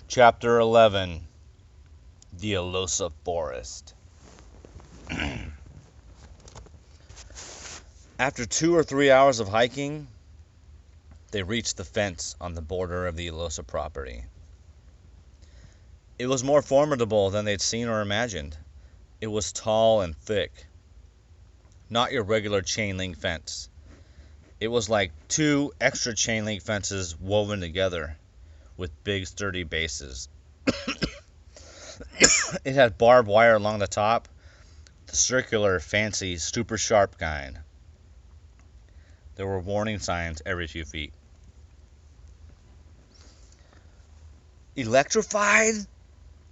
Chapter 11. The Elohssa Forest. After 2 or 3 hours of hiking, they reached the fence on the border of the Elohssa property. It was more formidable than they'd seen or imagined. It was tall and thick. Not your regular chain link fence. It was like 2 extra chain link fences woven together with big sturdy bases. It had barbed wire along the top, the circular, fancy, super sharp kind. There were warning signs every few feet. Electrified?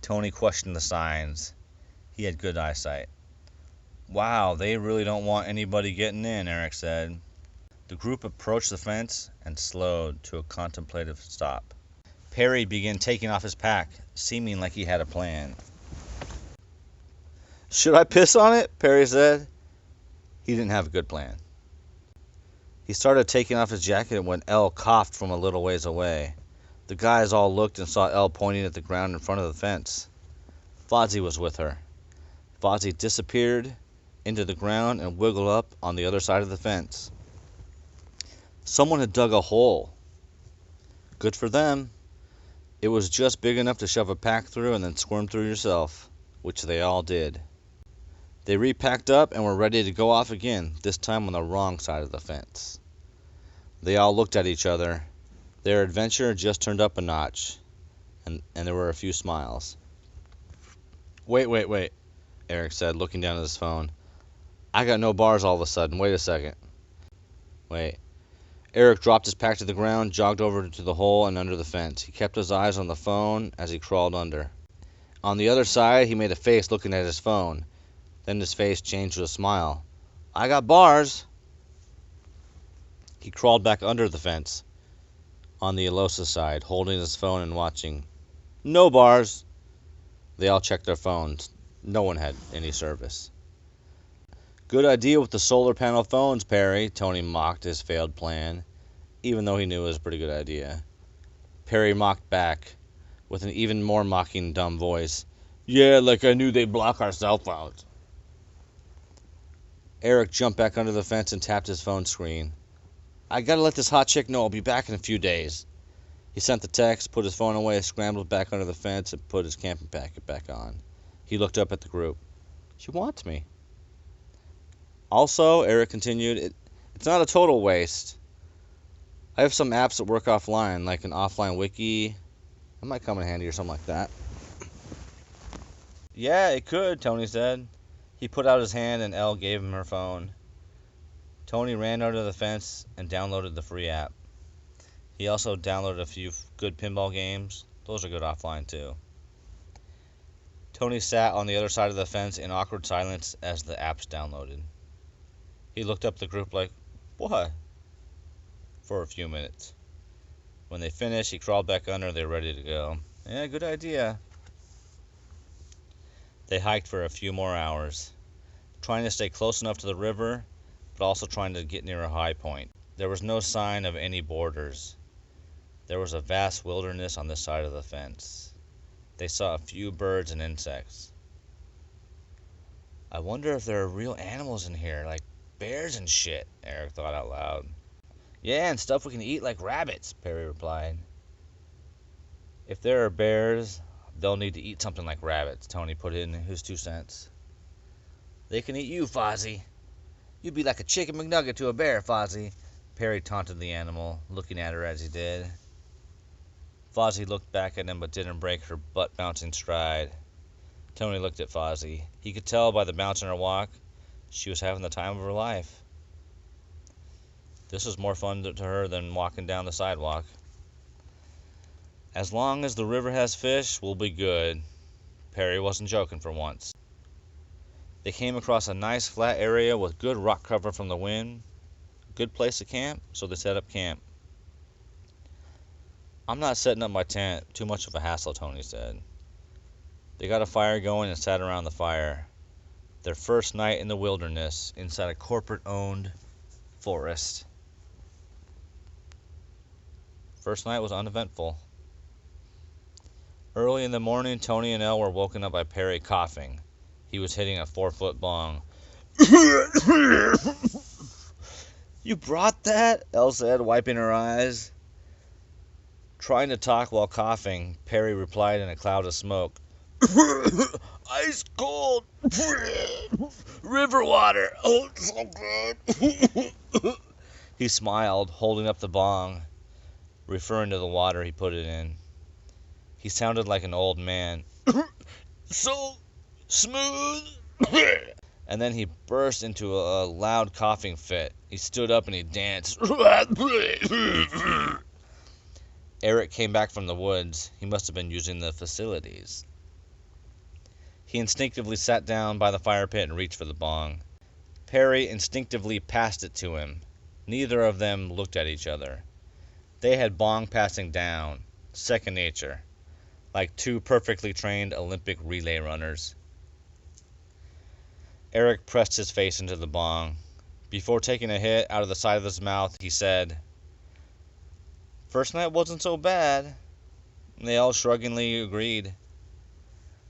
Tony questioned the signs. He had good eyesight. Wow, they really don't want anybody getting in, Eric said. The group approached the fence and slowed to a contemplative stop. Perry began taking off his pack, seeming like he had a plan. "Should I piss on it?" Perry said. He didn't have a good plan. He started taking off his jacket when Elle coughed from a little ways away. The guys all looked and saw Elle pointing at the ground in front of the fence. Fozzie was with her. Fozzie disappeared into the ground and wiggled up on the other side of the fence. Someone had dug a hole. Good for them. It was just big enough to shove a pack through and then squirm through yourself, which they all did. They repacked up and were ready to go off again, this time on the wrong side of the fence. They all looked at each other. Their adventure just turned up a notch, and there were a few smiles. Wait, Eric said, looking down at his phone. I got no bars all of a sudden. Wait a second. Wait. Eric dropped his pack to the ground, jogged over to the hole and under the fence. He kept his eyes on the phone as he crawled under. On the other side, he made a face looking at his phone. Then his face changed to a smile. I got bars. He crawled back under the fence on the Elohssa side, holding his phone and watching. No bars. They all checked their phones. No one had any service. Good idea with the solar panel phones, Perry. Tony mocked his failed plan, even though he knew it was a pretty good idea. Perry mocked back with an even more mocking, dumb voice. Yeah, like I knew they'd block our cell phones. Eric jumped back under the fence and tapped his phone screen. I gotta let this hot chick know I'll be back in a few days. He sent the text, put his phone away, scrambled back under the fence, and put his camping packet back on. He looked up at the group. She wants me. Also, Eric continued, it's not a total waste. I have some apps that work offline, like an offline wiki. That might come in handy or something like that. Yeah, it could, Tony said. He put out his hand and Elle gave him her phone. Tony ran under the fence and downloaded the free app. He also downloaded a few good pinball games. Those are good offline too. Tony sat on the other side of the fence in awkward silence as the apps downloaded. He looked up at the group like, what? For a few minutes. When they finished, he crawled back under and they were ready to go. Yeah, good idea. They hiked for a few more hours, trying to stay close enough to the river, but also trying to get near a high point. There was no sign of any borders. There was a vast wilderness on this side of the fence. They saw a few birds and insects. I wonder if there are real animals in here, like bears and shit, Eric thought out loud. Yeah, and stuff we can eat like rabbits, Perry replied. If there are bears, they'll need to eat something like rabbits, Tony put in his 2 cents. They can eat you, Fozzie. You'd be like a chicken McNugget to a bear, Fozzie. Perry taunted the animal, looking at her as he did. Fozzie looked back at him but didn't break her butt-bouncing stride. Tony looked at Fozzie. He could tell by the bounce in her walk she was having the time of her life. This was more fun to her than walking down the sidewalk. As long as the river has fish, we'll be good. Perry wasn't joking for once. They came across a nice flat area with good rock cover from the wind. Good place to camp, so they set up camp. I'm not setting up my tent. Too much of a hassle, Tony said. They got a fire going and sat around the fire. Their first night in the wilderness, inside a corporate-owned forest. First night was uneventful. Early in the morning, Tony and Elle were woken up by Perry coughing. He was hitting a 4-foot bong. You brought that? Elle said, wiping her eyes. Trying to talk while coughing, Perry replied in a cloud of smoke. Ice cold river water. Oh, it's so good. He smiled, holding up the bong, referring to the water he put it in. He sounded like an old man. So smooth. And then he burst into a loud coughing fit. He stood up and he danced. Eric came back from the woods. He must have been using the facilities. He instinctively sat down by the fire pit and reached for the bong. Perry instinctively passed it to him. Neither of them looked at each other. They had bong passing down, second nature, like two perfectly trained Olympic relay runners. Eric pressed his face into the bong. Before taking a hit out of the side of his mouth, he said, "First night wasn't so bad." They all shruggingly agreed.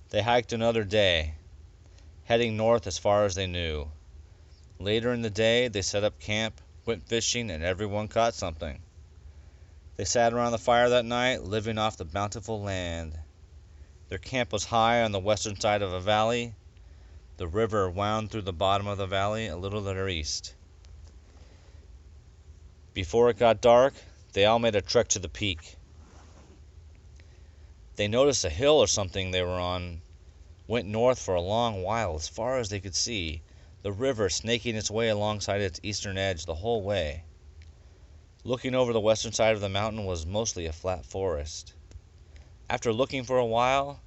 They hiked another day, heading north as far as they knew. Later in the day, they set up camp, went fishing, and everyone caught something. They sat around the fire that night, living off the bountiful land. Their camp was high on the western side of a valley. The river wound through the bottom of the valley a little to their east. Before it got dark, they all made a trek to the peak. They noticed a hill or something they were on went north for a long while, as far as they could see, the river snaking its way alongside its eastern edge the whole way. Looking over the western side of the mountain was mostly a flat forest. After looking for a while,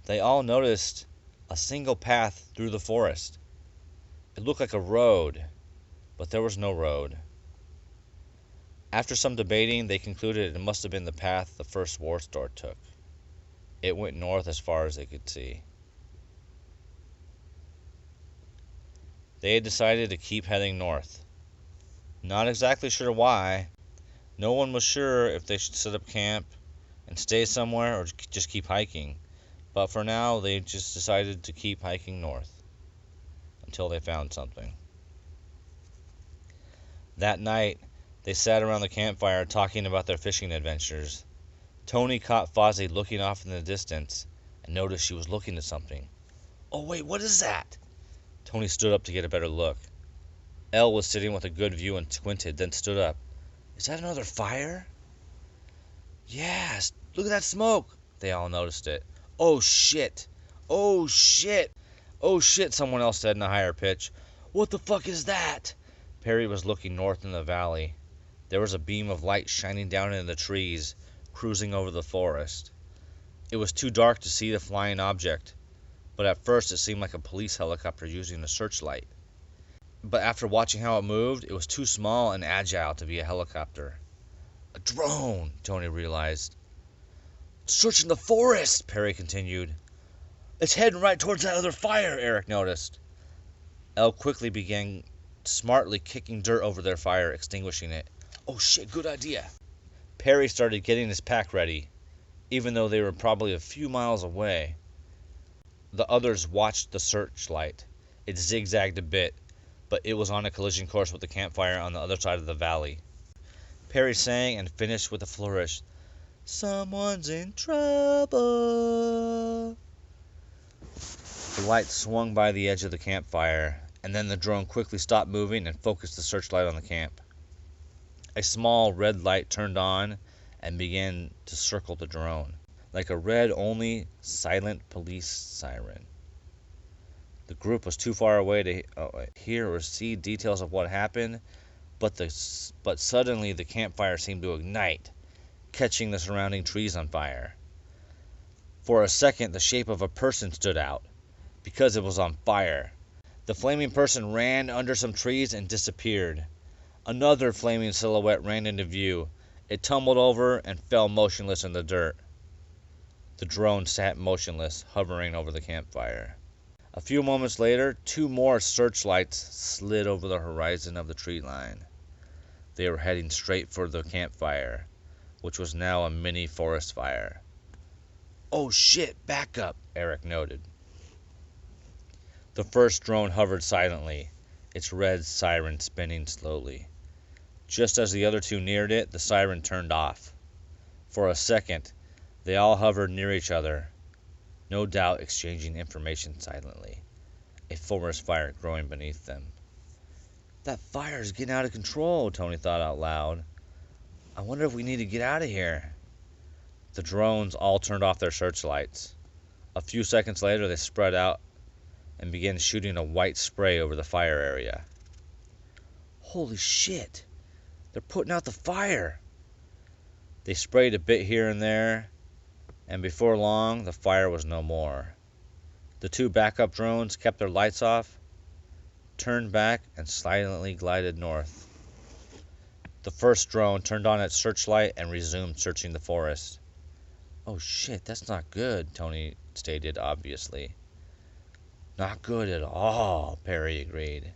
they all noticed a single path through the forest. It looked like a road, but there was no road. After some debating, they concluded it must have been the path the first war store took. It went north as far as they could see. They had decided to keep heading north. Not exactly sure why. No one was sure if they should set up camp and stay somewhere or just keep hiking. But for now, they just decided to keep hiking north until they found something. That night, they sat around the campfire talking about their fishing adventures. Tony caught Fozzie looking off in the distance and noticed she was looking at something. "Oh wait, what is that?" Tony stood up to get a better look. Elle was sitting with a good view and squinted, then stood up. "Is that another fire?" "Yes, look at that smoke." They all noticed it. "Oh shit! Oh shit! Oh shit!" someone else said in a higher pitch. "What the fuck is that?" Perry was looking north in the valley. There was a beam of light shining down into the trees, cruising over the forest. It was too dark to see the flying object, but at first it seemed like a police helicopter using a searchlight. But after watching how it moved, it was too small and agile to be a helicopter. "A drone," Tony realized. "Searching the forest," Perry continued. "It's heading right towards that other fire," Eric noticed. Elle quickly began smartly kicking dirt over their fire, extinguishing it. "Oh shit, good idea." Perry started getting his pack ready, even though they were probably a few miles away. The others watched the searchlight. It zigzagged a bit, but it was on a collision course with the campfire on the other side of the valley. Perry sang and finished with a flourish. "Someone's in trouble." The light swung by the edge of the campfire, and then the drone quickly stopped moving and focused the searchlight on the camp. A small red light turned on and began to circle the drone, like a red-only silent police siren. The group was too far away to hear or see details of what happened, but suddenly the campfire seemed to ignite, catching the surrounding trees on fire. For a second, the shape of a person stood out, because it was on fire. The flaming person ran under some trees and disappeared. Another flaming silhouette ran into view. It tumbled over and fell motionless in the dirt. The drone sat motionless, hovering over the campfire. A few moments later, two more searchlights slid over the horizon of the tree line. They were heading straight for the campfire, which was now a mini forest fire. "Oh shit, back up," Eric noted. The first drone hovered silently, its red siren spinning slowly. Just as the other two neared it, the siren turned off. For a second, they all hovered near each other, no doubt exchanging information silently, a forest fire growing beneath them. "That fire's getting out of control," Tony thought out loud. "I wonder if we need to get out of here." The drones all turned off their searchlights. A few seconds later, they spread out and began shooting a white spray over the fire area. "Holy shit! They're putting out the fire!" They sprayed a bit here and there, and before long, the fire was no more. The two backup drones kept their lights off, turned back, and silently glided north. The first drone turned on its searchlight and resumed searching the forest. "Oh shit, that's not good," Tony stated obviously. "Not good at all," Perry agreed.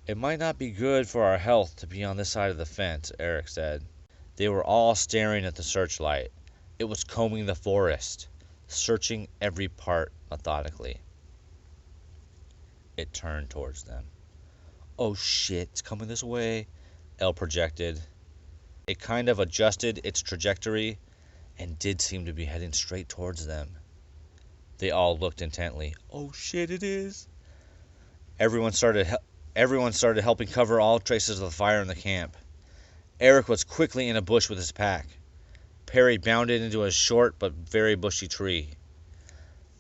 "It might not be good for our health to be on this side of the fence," Eric said. They were all staring at the searchlight. It was combing the forest, searching every part methodically. It turned towards them. "Oh shit, it's coming this way," Elle projected. It kind of adjusted its trajectory and did seem to be heading straight towards them. They all looked intently. "Oh shit, it is." Everyone started helping cover all traces of the fire in the camp. Eric was quickly in a bush with his pack. Perry bounded into a short but very bushy tree.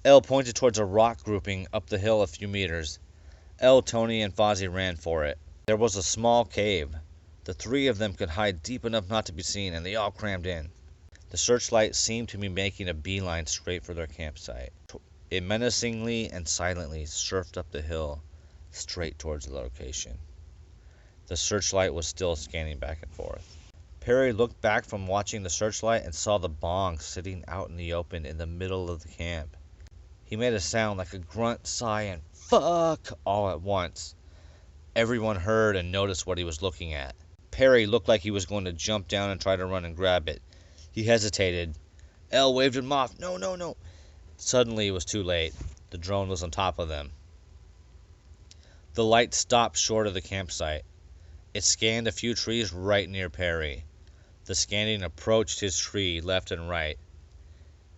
Elle pointed towards a rock grouping up the hill a few meters. Elle, Tony, and Fozzie ran for it. There was a small cave. The three of them could hide deep enough not to be seen, and they all crammed in. The searchlight seemed to be making a beeline straight for their campsite. It menacingly and silently surfed up the hill, straight towards the location. The searchlight was still scanning back and forth. Perry looked back from watching the searchlight and saw the bong sitting out in the open in the middle of the camp. He made a sound like a grunt, sigh, and "fuck" all at once. Everyone heard and noticed what he was looking at. Perry looked like he was going to jump down and try to run and grab it. He hesitated. Elle waved him off. "No, no, no." Suddenly it was too late. The drone was on top of them. The light stopped short of the campsite. It scanned a few trees right near Perry. The scanning approached his tree left and right.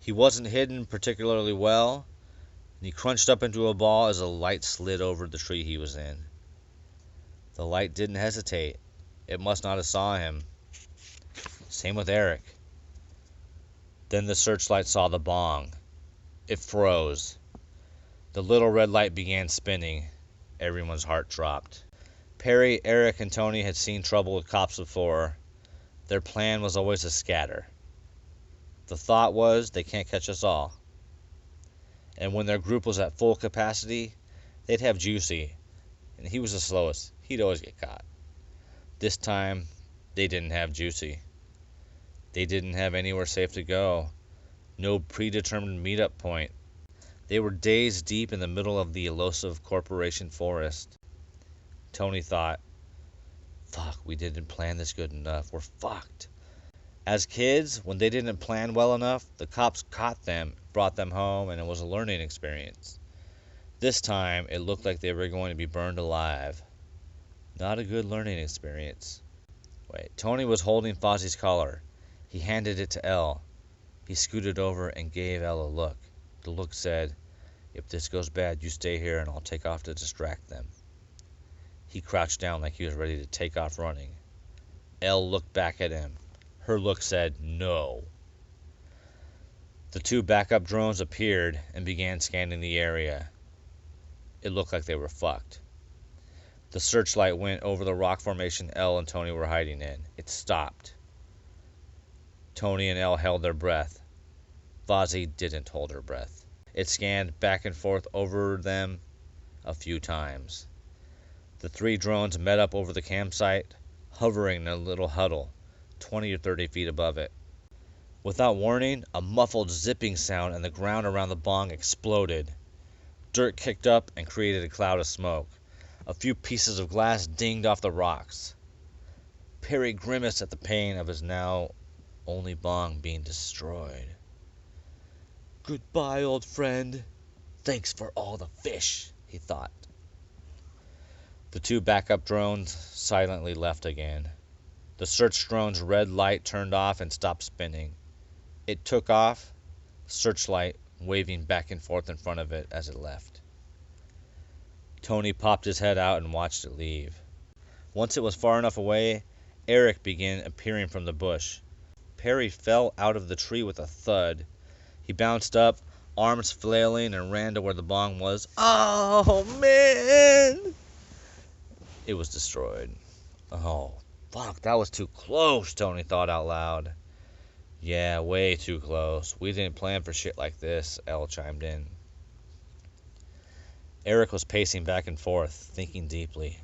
He wasn't hidden particularly well, and he crunched up into a ball as the light slid over the tree he was in. The light didn't hesitate. It must not have saw him. Same with Eric. Then the searchlight saw the bong. It froze. The little red light began spinning. Everyone's heart dropped. Perry, Eric, and Tony had seen trouble with cops before. Their plan was always to scatter. The thought was, they can't catch us all. And when their group was at full capacity, they'd have Juicy, and he was the slowest. He'd always get caught. This time, they didn't have Juicy. They didn't have anywhere safe to go. No predetermined meetup point. They were days deep in the middle of the Elohssa Corporation forest. Tony thought, "Fuck, we didn't plan this good enough. We're fucked." As kids, when they didn't plan well enough, the cops caught them, brought them home, and it was a learning experience. This time, it looked like they were going to be burned alive. Not a good learning experience. Tony was holding Fozzie's collar. He handed it to Elle. He scooted over and gave Elle a look. The look said, "If this goes bad, you stay here and I'll take off to distract them." He crouched down like he was ready to take off running. Elle looked back at him. Her look said, "No." The two backup drones appeared and began scanning the area. It looked like they were fucked. The searchlight went over the rock formation Elle and Tony were hiding in. It stopped. Tony and Elle held their breath. Fozzie didn't hold her breath. It scanned back and forth over them a few times. The three drones met up over the campsite, hovering in a little huddle, 20 or 30 feet above it. Without warning, a muffled zipping sound and the ground around the bong exploded. Dirt kicked up and created a cloud of smoke. A few pieces of glass dinged off the rocks. Perry grimaced at the pain of his now only bong being destroyed. Goodbye, old friend. Thanks for all the fish, he thought. The two backup drones silently left again. The search drone's red light turned off and stopped spinning. It took off, searchlight waving back and forth in front of it as it left. Tony popped his head out and watched it leave. Once it was far enough away, Eric began appearing from the bush. Perry fell out of the tree with a thud. He bounced up, arms flailing, and ran to where the bong was. Oh, man! It was destroyed. Oh, fuck, that was too close, Tony thought out loud. Yeah, way too close. We didn't plan for shit like this, Elle chimed in. Eric was pacing back and forth, thinking deeply.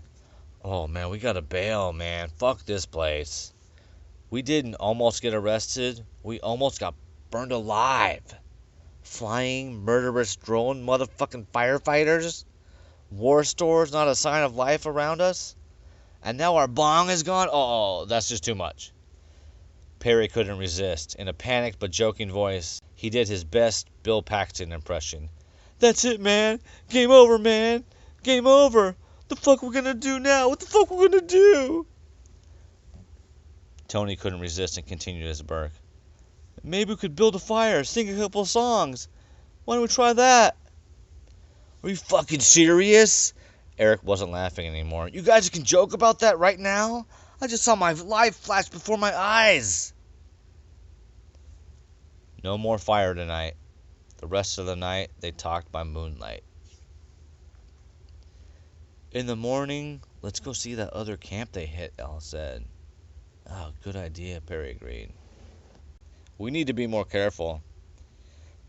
Oh, man, we gotta bail, man. Fuck this place. We didn't almost get arrested. We almost got burned alive. Flying, murderous drone motherfucking firefighters. War stores, not a sign of life around us. And now our bong is gone? Oh, that's just too much. Perry couldn't resist. In a panicked but joking voice, he did his best Bill Paxton impression. That's it, man. Game over, man. Game over. The fuck we gonna do now? What the fuck we gonna do? Tony couldn't resist and continued his bark. Maybe we could build a fire, sing a couple of songs. Why don't we try that? Are you fucking serious? Eric wasn't laughing anymore. You guys can joke about that right now? I just saw my life flash before my eyes. No more fire tonight. The rest of the night, they talked by moonlight. In the morning, let's go see that other camp they hit, Elle said. Oh, good idea, Perry agreed. We need to be more careful,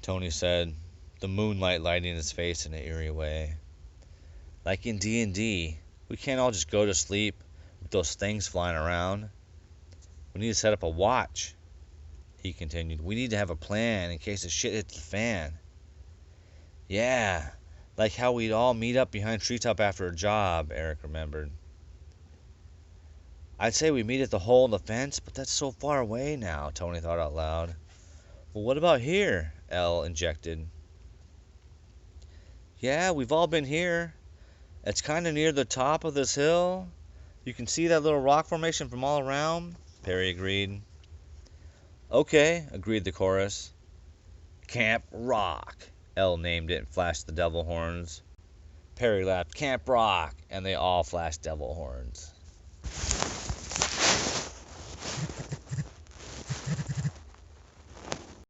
Tony said, the moonlight lighting his face in an eerie way. Like in D&D, we can't all just go to sleep with those things flying around. We need to set up a watch, he continued. We need to have a plan in case the shit hits the fan. Yeah, like how we'd all meet up behind treetop after a job, Eric remembered. I'd say we meet at the hole in the fence, but that's so far away now, Tony thought out loud. Well, what about here? Elle injected. Yeah, we've all been here. It's kind of near the top of this hill. You can see that little rock formation from all around, Perry agreed. Okay, agreed the chorus. Camp Rock, Elle named it and flashed the devil horns. Perry laughed, Camp Rock, and they all flashed devil horns.